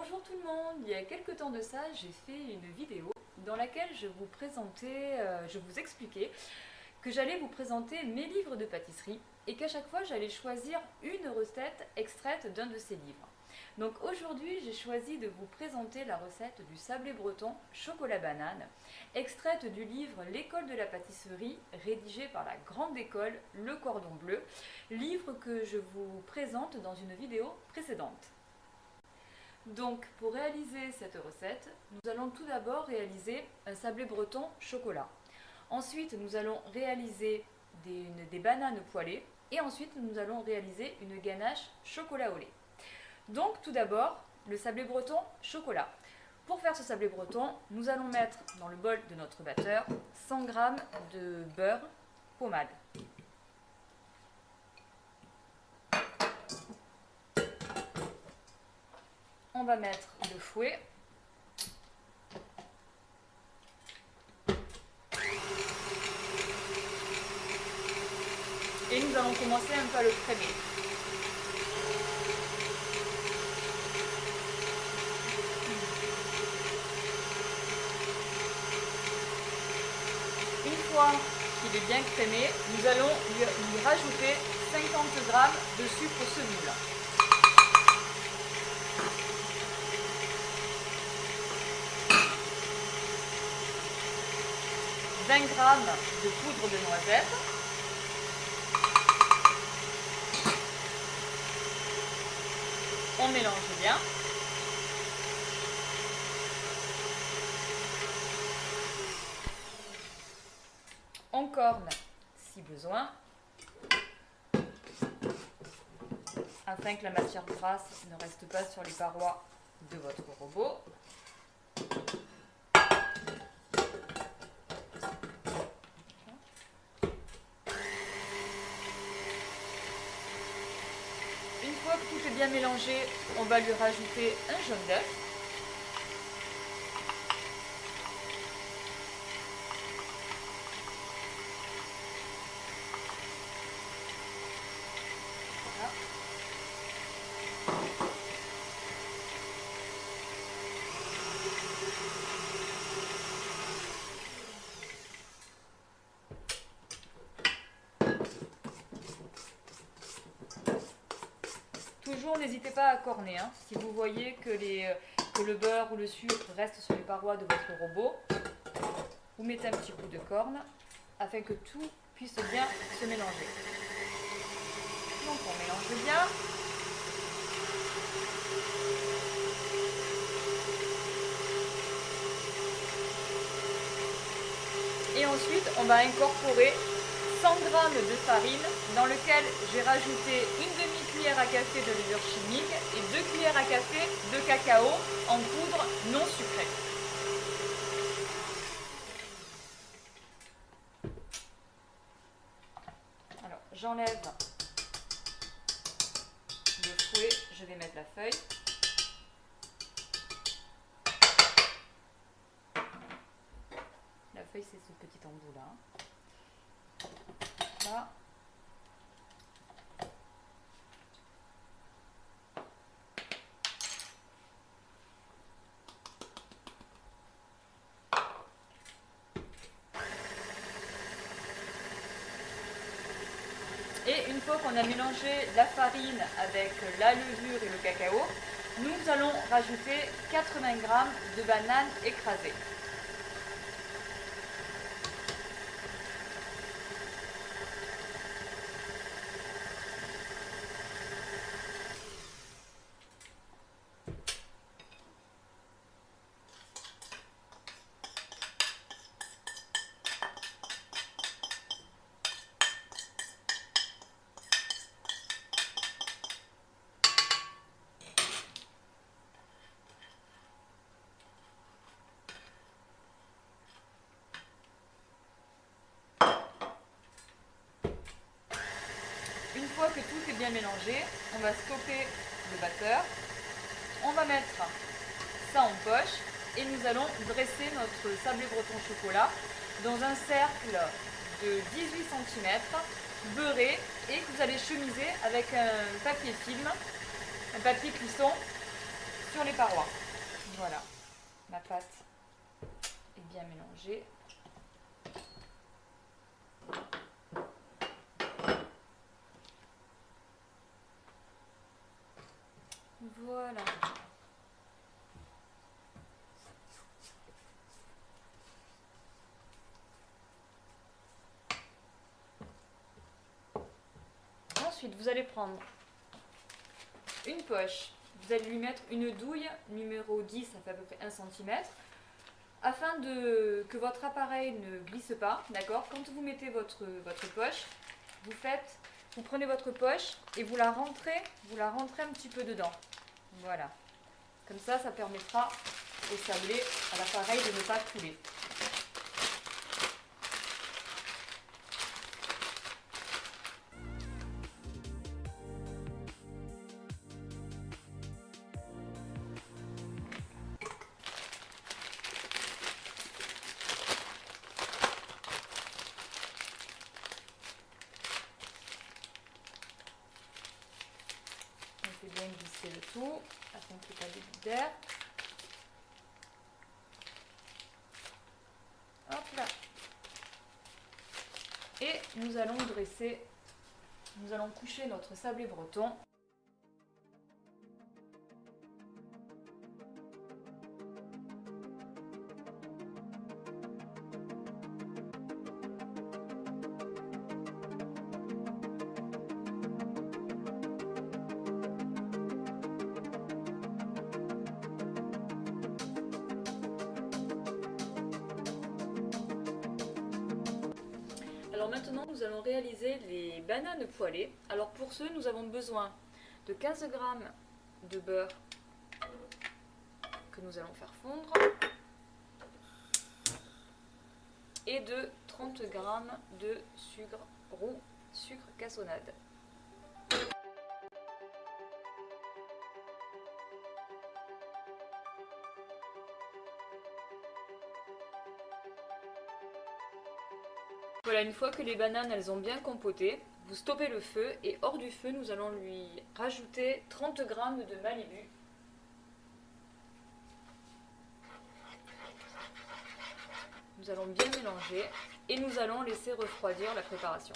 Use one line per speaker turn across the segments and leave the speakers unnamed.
Bonjour tout le monde, il y a quelques temps de ça, j'ai fait une vidéo dans laquelle je vous expliquais que j'allais vous présenter mes livres de pâtisserie et qu'à chaque fois j'allais choisir une recette extraite d'un de ces livres. Donc aujourd'hui j'ai choisi de vous présenter la recette du sablé breton chocolat banane, extraite du livre L'école de la pâtisserie, rédigé par la grande école Le Cordon Bleu, livre que je vous présente dans une vidéo précédente. Donc pour réaliser cette recette, nous allons tout d'abord réaliser un sablé breton chocolat. Ensuite, nous allons réaliser des bananes poêlées et ensuite nous allons réaliser une ganache chocolat au lait. Donc tout d'abord, le sablé breton chocolat. Pour faire ce sablé breton, nous allons mettre dans le bol de notre batteur 100 g de beurre pommade. On va mettre le fouet. Et nous allons commencer un peu à le crémer. Une fois qu'il est bien crémé, nous allons lui rajouter 50 g de sucre soluble. 20 g de poudre de noisette, on mélange bien. On corne si besoin, afin que la matière grasse ne reste pas sur les parois de votre robot. Une fois que tout est bien mélangé, on va lui rajouter un jaune d'œuf. Voilà. Toujours, n'hésitez pas à corner. Si vous voyez que le beurre ou le sucre reste sur les parois de votre robot, vous mettez un petit coup de corne afin que tout puisse bien se mélanger. Donc on mélange bien. Et ensuite, on va incorporer 100 g de farine dans lequel j'ai rajouté une demi-cuillère à café de levure chimique et 2 cuillères à café de cacao en poudre non sucrée. Alors, j'enlève le fouet, je vais mettre la feuille. La feuille, c'est ce petit embout là. Là. Et une fois qu'on a mélangé la farine avec la levure et le cacao, nous allons rajouter 80 g de bananes écrasées. Une fois que tout est bien mélangé, on va stopper le batteur. On va mettre ça en poche et nous allons dresser notre sablé breton chocolat dans un cercle de 18 cm beurré et que vous allez chemiser avec un papier film, un papier cuisson sur les parois. Voilà, ma pâte est bien mélangée. Voilà. Ensuite, vous allez prendre une poche. Vous allez lui mettre une douille numéro 10, ça fait à peu près 1 cm. Afin que votre appareil ne glisse pas, d'accord? Quand vous mettez votre poche, vous prenez votre poche et vous la rentrez un petit peu dedans. Voilà. Comme ça, ça permettra au sablé, à l'appareil de ne pas couler. On fait bien glisser le tout afin qu'il n'y ait pas de vide d'air. Hop là. Et nous allons coucher notre sablé breton. Alors maintenant, nous allons réaliser les bananes poêlées. Alors pour ce, nous avons besoin de 15 g de beurre que nous allons faire fondre et de 30 g de sucre roux, sucre cassonade. Voilà, une fois que les bananes elles ont bien compoté, vous stoppez le feu et hors du feu, nous allons lui rajouter 30 g de Malibu. Nous allons bien mélanger et nous allons laisser refroidir la préparation.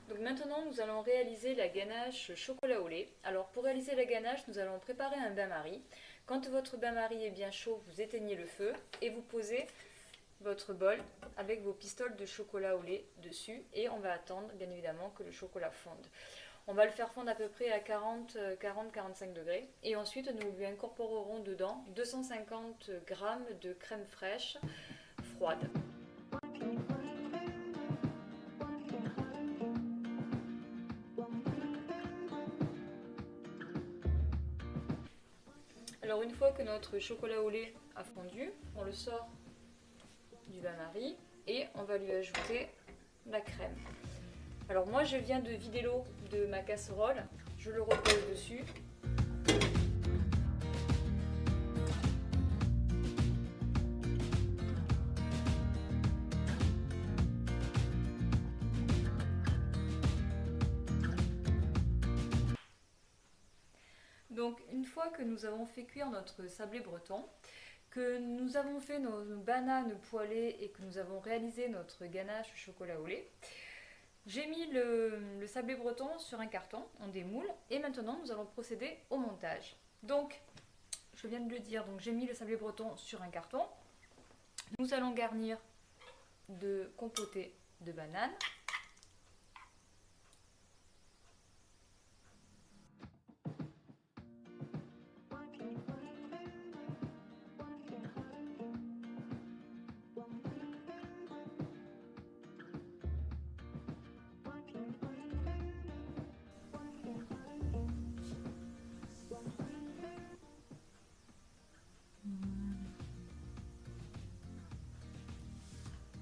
Donc maintenant, nous allons réaliser la ganache chocolat au lait. Alors pour réaliser la ganache, nous allons préparer un bain-marie. Quand votre bain-marie est bien chaud, vous éteignez le feu et vous posez votre bol avec vos pistoles de chocolat au lait dessus et on va attendre bien évidemment que le chocolat fonde. On va le faire fondre à peu près à 40-45 degrés et ensuite nous lui incorporerons dedans 250 g de crème fraîche froide. Alors une fois que notre chocolat au lait a fondu, on le sort du bain-marie et on va lui ajouter la crème. Alors moi je viens de vider l'eau de ma casserole, je le repose dessus. Donc une fois que nous avons fait cuire notre sablé breton, que nous avons fait nos bananes poêlées et que nous avons réalisé notre ganache chocolat au lait, j'ai mis le sablé breton sur un carton en démoule et maintenant nous allons procéder au montage. Donc, je viens de le dire, donc j'ai mis le sablé breton sur un carton. Nous allons garnir de compoté de bananes.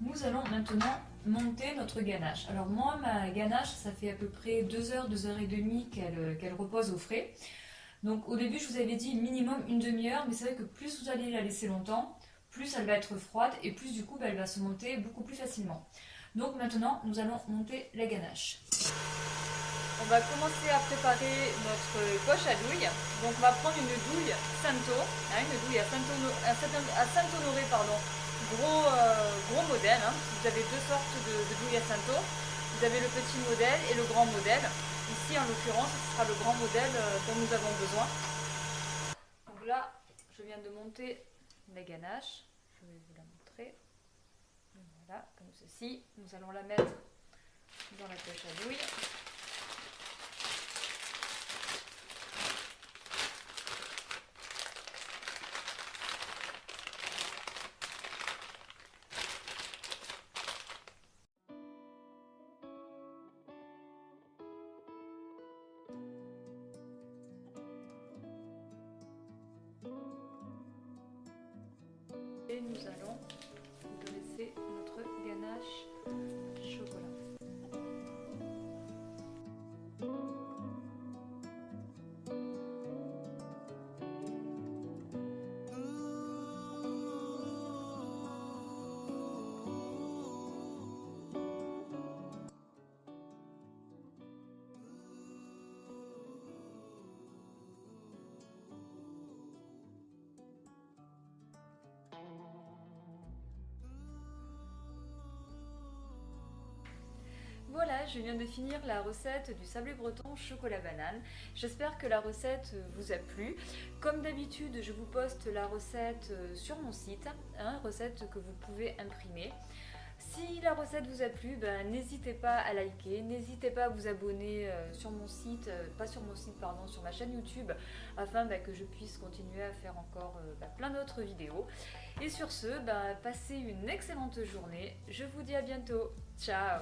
Nous allons maintenant monter notre ganache. Alors moi, ma ganache, ça fait à peu près 2 heures, 2 heures et demie qu'elle repose au frais. Donc au début, je vous avais dit minimum une demi-heure, mais c'est vrai que plus vous allez la laisser longtemps, plus elle va être froide et plus du coup, elle va se monter beaucoup plus facilement. Donc maintenant, nous allons monter la ganache. On va commencer à préparer notre poche à douille. Donc on va prendre une douille Santo, hein, une douille à Saint-Honoré, pardon. Gros modèle, hein. Vous avez deux sortes de douilles à Santo. Vous avez le petit modèle et le grand modèle. Ici en l'occurrence, ce sera le grand modèle dont nous avons besoin. Donc là, je viens de monter la ganache. Je vais vous la montrer. Voilà, comme ceci. Nous allons la mettre dans la poche à douille. Et nous allons dresser notre ganache chocolat. Voilà, je viens de finir la recette du sablé breton chocolat banane. J'espère que la recette vous a plu. Comme d'habitude, je vous poste la recette sur mon site, hein, recette que vous pouvez imprimer. Si la recette vous a plu, n'hésitez pas à liker, n'hésitez pas à vous abonner sur mon site, pas sur mon site, pardon, sur ma chaîne YouTube, afin que je puisse continuer à faire encore plein d'autres vidéos. Et sur ce, passez une excellente journée. Je vous dis à bientôt. Ciao!